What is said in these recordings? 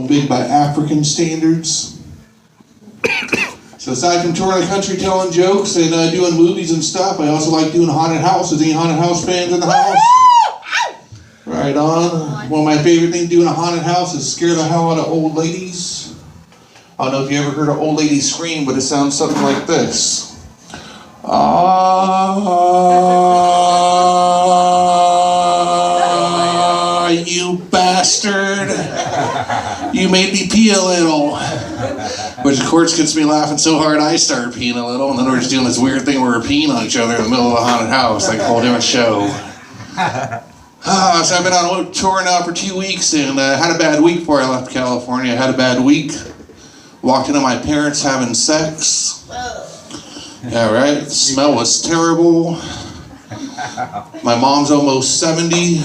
big by African standards. So aside from touring the country telling jokes and doing movies and stuff, I also like doing haunted houses. Any haunted house fans in the house? Right on. One of my favorite things doing a haunted house is scare the hell out of old ladies. I don't know if you ever heard an old lady scream, but it sounds something like this. Ah, you bastard. You made me pee a little. Which of course gets me laughing so hard I start peeing a little, and then we're just doing this weird thing where we're peeing on each other in the middle of a haunted house, like a whole different show. So I've been on a tour now for 2 weeks, and had a bad week before I left California. I had a bad week. Walked into my parents having sex. Yeah, right. The smell was terrible. My mom's almost 70.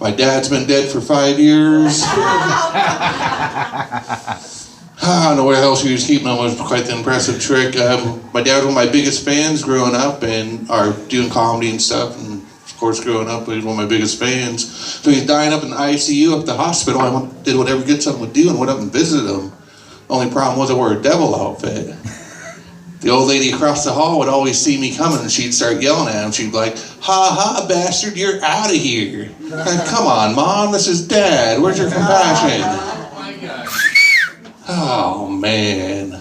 My dad's been dead for 5 years. I don't know where the hell she was keeping him. It was quite the impressive trick. My dad was one of my biggest fans growing up and are doing comedy and stuff. And of course, growing up, he was one of my biggest fans. So he's dying up in the ICU at the hospital. I did what every good son would do and went up and visited him. Only problem was I wore a devil outfit. The old lady across the hall would always see me coming and she'd start yelling at him. She'd be like, "Ha ha, bastard, you're out of here." Like, come on, Mom, this is Dad. Where's your compassion? Oh, man. A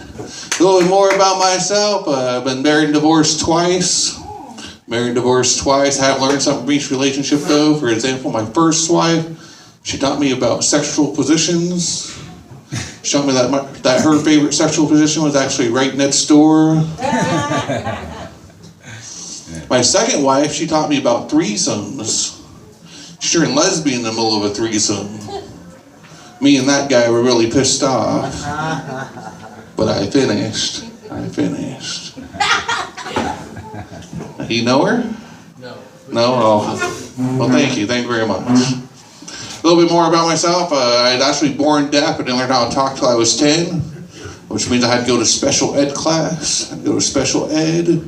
little bit more about myself. I've been married and divorced twice. Married and divorced twice. I have learned something from each relationship, though. For example, my first wife, she taught me about sexual positions. She taught me that her favorite sexual position was actually right next door. My second wife, she taught me about threesomes. She turned lesbian in the middle of a threesome. Me and that guy were really pissed off. But I finished. You know her? No. No? Oh. Well, thank you. Thank you very much. A little bit more about myself. I was actually born deaf. I didn't learn how to talk till I was 10, which means I had to go to special ed class. I had to go to special ed.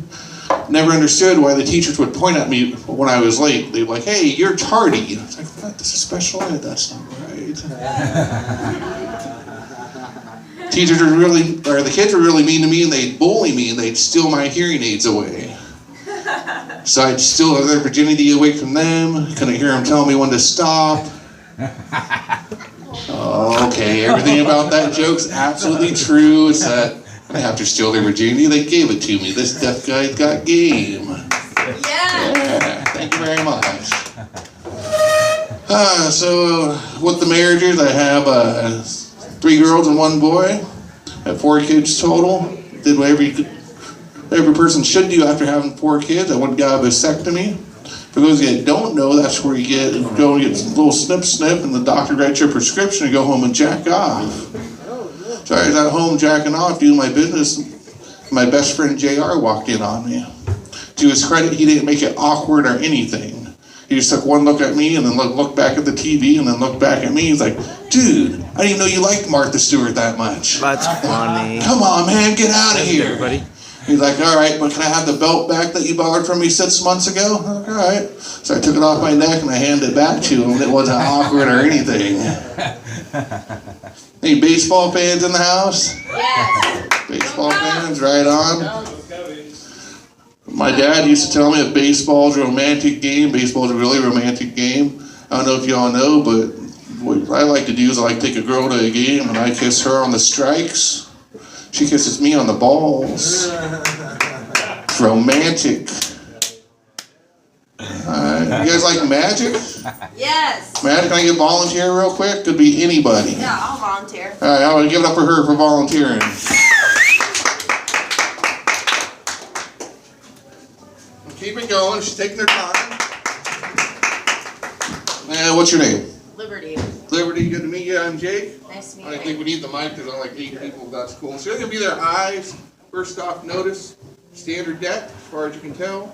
Never understood why the teachers would point at me when I was late. They'd be like, "Hey, you're tardy." I was like, "What? This is special ed. That's not right." The kids were really mean to me, and they'd bully me, and they'd steal my hearing aids away. So I'd steal their virginity away from them. Couldn't hear them tell me when to stop. Okay, everything about that joke's absolutely true. It's that I have to steal their virginity. They gave it to me. This deaf guy's got game. Yeah, thank you very much. So with the marriages, I have 3 girls and 1 boy. I have 4 kids total. Did what every person should do after having 4 kids. I went and got a vasectomy. For those of you that don't know, that's where you go and get a little snip, and the doctor writes your prescription and go home and jack off. So I was at home jacking off, doing my business. My best friend JR walked in on me. To his credit, he didn't make it awkward or anything. He just took one look at me and then looked back at the TV and then looked back at me. He's like, "Dude, I didn't even know you liked Martha Stewart that much." That's funny. Come on, man, get out of here. Everybody. He's like, "All right, but can I have the belt back that you borrowed from me 6 months ago?" I'm like, "All right." So I took it off my neck and I handed it back to him. It wasn't awkward or anything. Any baseball fans in the house? Yes. Baseball fans, right on. My dad used to tell me that baseball is a romantic game. Baseball is a really romantic game. I don't know if y'all know, but what I like to do is I like to take a girl to a game and I kiss her on the strikes. She kisses me on the balls. It's romantic. You guys like magic? Yes. Magic, can I get a volunteer real quick? Could be anybody. Yeah, I'll volunteer. All right, I'll give it up for her for volunteering. Keep it going. She's taking her time. What's your name? Liberty. Liberty, good to meet you. I'm Jake. Nice to meet I you. think we need the mic because I like 8 people. That's cool. So they're going to be their eyes. First off, notice standard deck, as far as you can tell.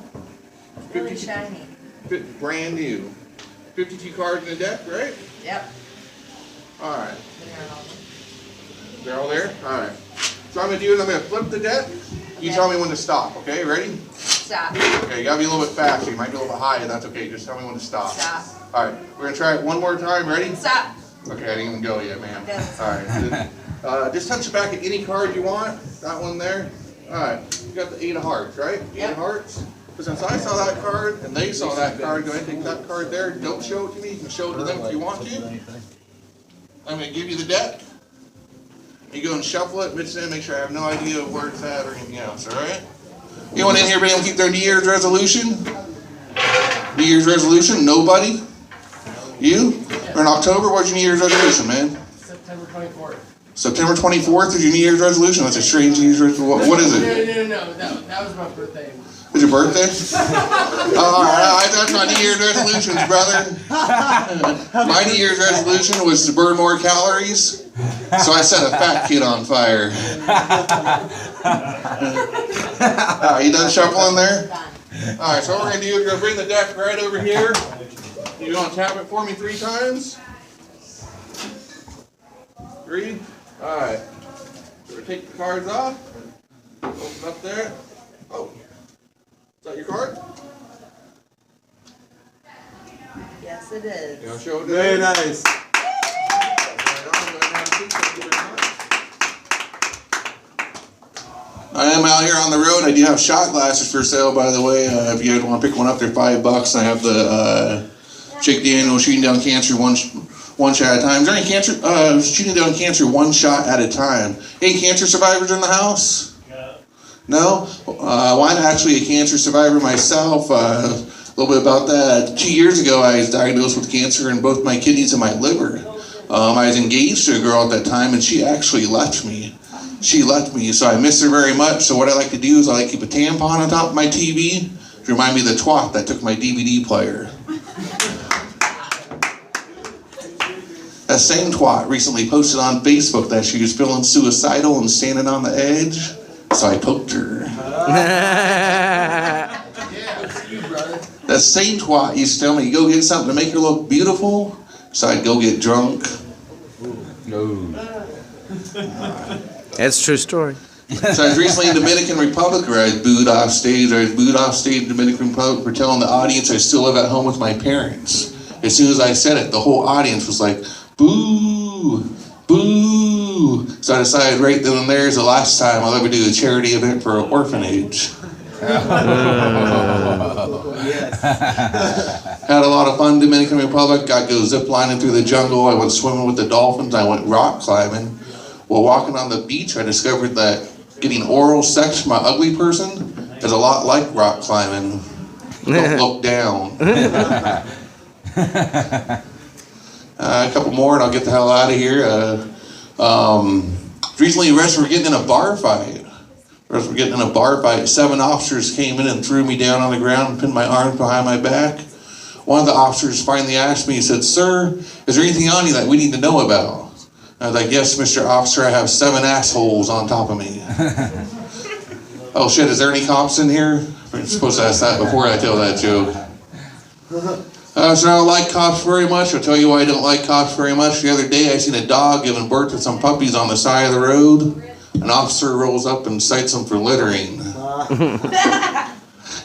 Really shiny. Brand new. 52 cards in the deck, right? Yep. All right. They're all there? All right. So what I'm going to do is I'm going to flip the deck. You Okay. tell me when to stop, okay? Ready? Stop. Okay, you got to be a little bit faster. You might be a little bit high, and that's okay. Just tell me when to stop. Stop. All right. We're going to try it one more time. Ready? Stop. Okay, I didn't even go yet, man. Okay. Alright. Just touch the back of any card you want. That one there. Alright, you got the 8 of hearts, right? 8 of hearts. But since I saw that card and they saw that card, go ahead and take that card there. Don't show it to me. You can show it to them if you want to. I'm going to give you the deck. You go and shuffle it, mix it in, make sure I have no idea where it's at or anything else, alright? Anyone in here being able to keep their New Year's resolution? New Year's resolution? Nobody? You? Or in October, what's your New Year's resolution, man? September 24th. September 24th is your New Year's resolution? That's a strange New Year's resolution. What is it? No. That was my birthday. Is your birthday? Alright, that's my New Year's resolutions, brother. My New Year's resolution was to burn more calories, so I set a fat kid on fire. You done shuffling there? Alright, so what we're going to do is we're going to bring the deck right over here. You want to tap it for me 3 times? 3? Alright. So we take the cards off. Open up there. Oh. Is that your card? Yes, it is. You want to show it to Very me? nice. I am out here on the road. I do have shot glasses for sale, by the way. If you guys want to pick one up, they're $5. I have the Jake Daniels shooting down cancer one shot at a time. Is there any cancer shooting down cancer one shot at a time? Any cancer survivors in the house? No? Well, I'm actually a cancer survivor myself. A little bit about that. 2 years ago, I was diagnosed with cancer in both my kidneys and my liver. I was engaged to a girl at that time, and she actually left me. She left me, so I miss her very much. So what I like to do is I like to keep a tampon on top of my TV to remind me of the twat that took my DVD player. That same twat recently posted on Facebook that she was feeling suicidal and standing on the edge, so I poked her. That same twat used to tell me, go get something to make her look beautiful, so I'd go get drunk. No. That's a true story. So I was recently in Dominican Republic where I was booed off stage. I was booed off stage in Dominican Republic for telling the audience I still live at home with my parents. As soon as I said it, the whole audience was like, boo, boo. So I decided right then and there is the last time I'll ever do a charity event for an orphanage. Had a lot of fun in Dominican Republic. Got to go zip lining through the jungle. I went swimming with the dolphins. I went rock climbing. While walking on the beach, I discovered that getting oral sex from an ugly person is a lot like rock climbing. Don't look down. A couple more and I'll get the hell out of here. Recently arrested for getting in a bar fight. 7 officers came in and threw me down on the ground and pinned my arms behind my back. One of the officers finally asked me, he said, "Sir, is there anything on you that we need to know about?" I was like, "Yes, Mr. Officer, I have 7 assholes on top of me." Oh shit, is there any cops in here? I'm supposed to ask that before I tell that joke. So I don't like cops very much. I'll tell you why I don't like cops very much. The other day I seen a dog giving birth to some puppies on the side of the road. An officer rolls up and cites them for littering.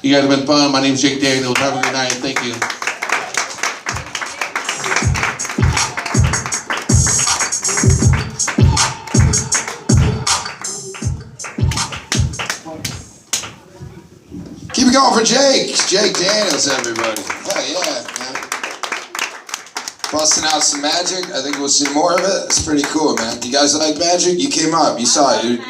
You guys have been fun. My name's Jake Daniels. Have a good night. Thank you. Keep it going for Jake. It's Jake Daniels, everybody. Hell yeah, man. Busting out some magic. I think we'll see more of it. It's pretty cool, man. You guys like magic? You came up. You saw it.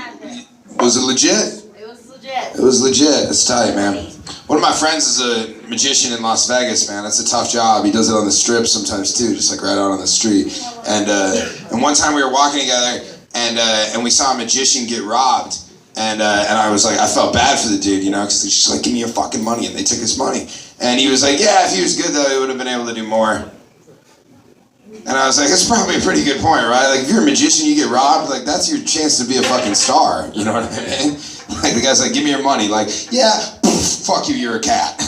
Was it legit? It was legit. It was legit. It's tight, man. One of my friends is a magician in Las Vegas, man. That's a tough job. He does it on the strip sometimes too, just like right out on the street. And one time we were walking together, and we saw a magician get robbed. And I was like, I felt bad for the dude, you know, because he's just like, give me your fucking money, and they took his money. And he was like, yeah, if he was good though, he would have been able to do more. And I was like, that's probably a pretty good point, right? Like, if you're a magician, you get robbed, like, that's your chance to be a fucking star, you know what I mean? Like, the guy's like, give me your money. Like, yeah, fuck you, you're a cat.